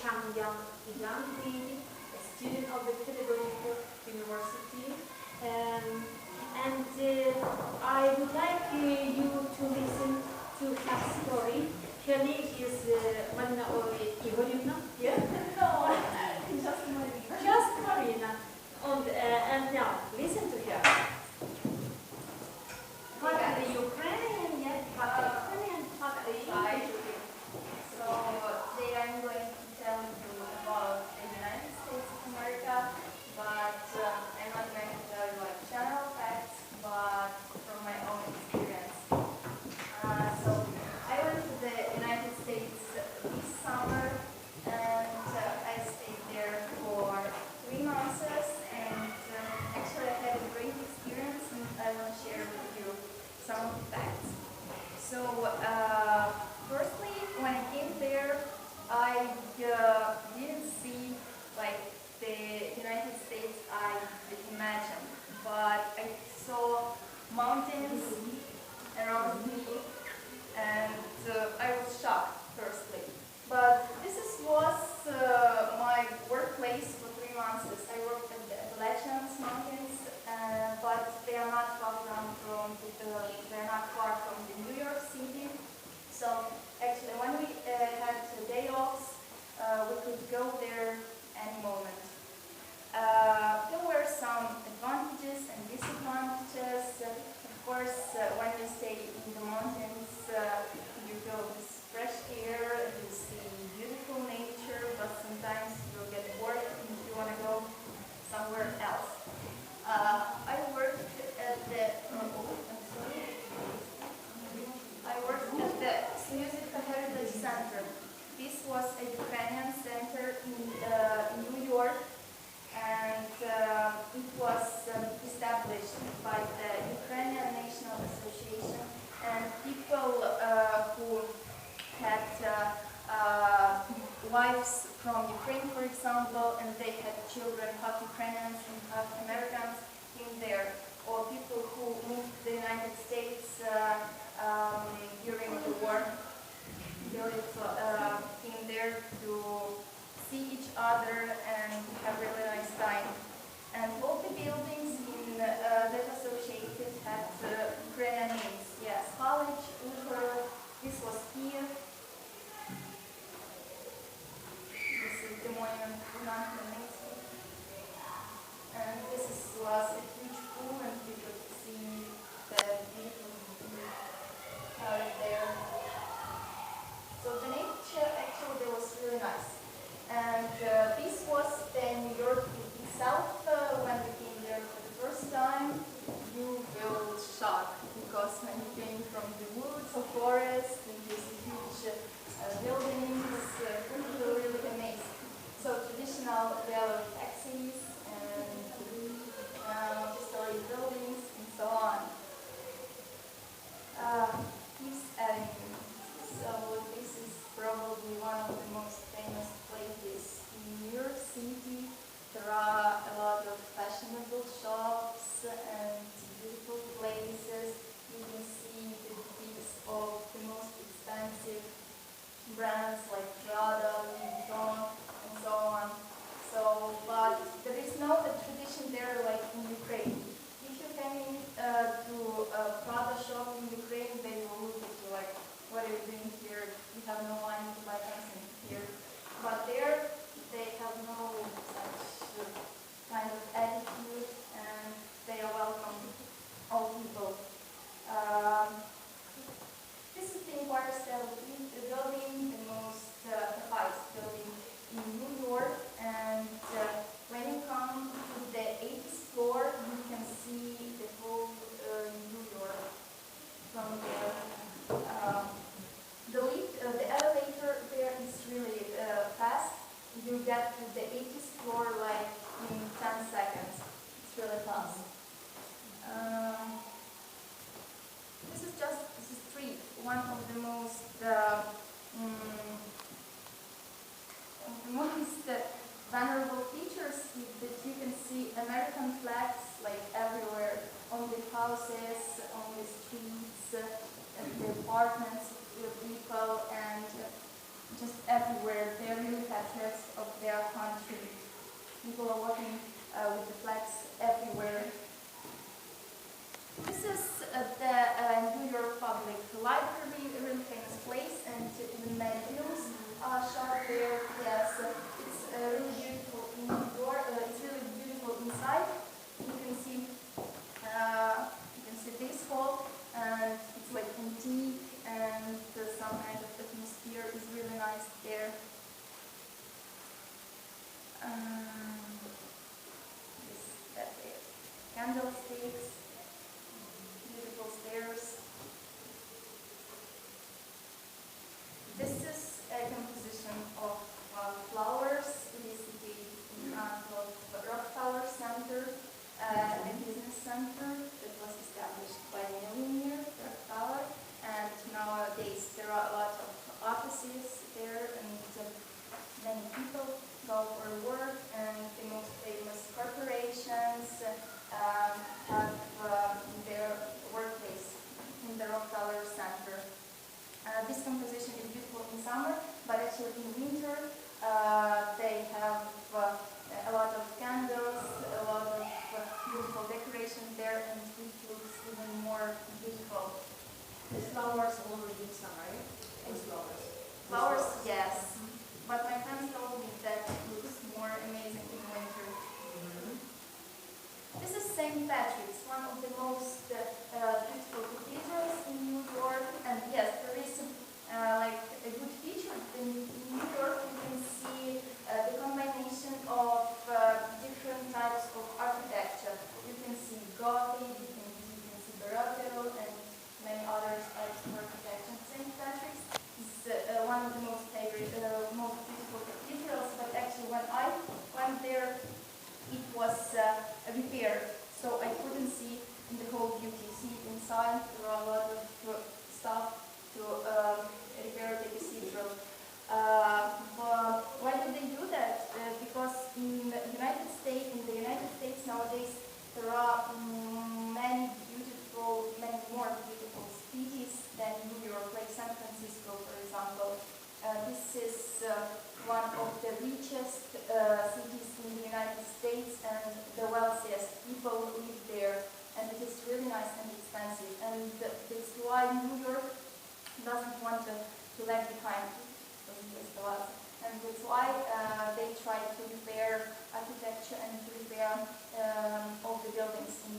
become a young lady, a student of the pedagogical university. And I would like you to listen to her story. Her name is Marina Igorevna. Yeah? No, just Marina. Just Marina. And now, listen to her. What are the Ukrainian, yet Ukrainian, what are the So today I'm going to tell you about the United States of America, but I'm not going to tell you like general facts, but from my own experience. So I went to the United States this summer, and I stayed there for 3 months, and actually I had a great experience, and I want to share with you some of the facts. So firstly, when I came there, I didn't see like the United States I imagined, but I saw mountains around me, and I was shocked firstly. But was my workplace for 3 months. I worked at the Appalachian Mountains, but they are not far from the New York City. So actually, when we had day offs, we could go there any moment. There were some advantages and disadvantages. Of course, when you stay in the mountains, you feel this fresh air, you see beautiful nature, but sometimes you get bored and you want to go somewhere else. I worked at the Music Heritage Center. This was a Ukrainian center in New York, and it was established by the Ukrainian National Association, and people who had wives from Ukraine, for example, and they had children, half Ukrainians and half Americans, came there, or people who moved to the United States during the war. Came there to see each other and have a really nice time. And all the buildings in that associated had Ukrainian names. Yes, college, Uber, this was Kiev. This is the monument to Nancy. And this was a huge pool, and you could see the beautiful view out there. So the nature actually there was really nice. And this was the New York itself. When we came there for the first time, you will shock, because when you came from the woods or forest and these huge buildings, really amazing. So traditional yellow taxis and multi-story buildings and so on. Fifth Avenue. So this is probably one of the most famous places in New York City. There are a lot of fashionable shops and beautiful places. You can see the boutiques of the most expensive brands like Prada, Louis Vuitton, and so on. But there is no tradition there like in Ukraine. If you come in to a Prada shop in Ukraine, they will look at you like, what are you doing here? You have no money to buy something here. But there, they have no such kind of attitude, and they are welcome all people. This is the Empire State Building, the most highest building in New York, and when you come to the 80th floor, you can see the whole New York from there. The elevator there is really fast. You get to the 80th floor like in 10 seconds. It's really fast. This is just the street. One of the most vulnerable features is that you can see American flags like everywhere, on the houses, on the streets, the apartments of people, and just everywhere. They really have richest cities in the United States, and the wealthiest people live there, and it is really nice and expensive, and that's why New York doesn't want to lag behind, because it is the wealth. And that's why they try to repair architecture and to repair all the buildings in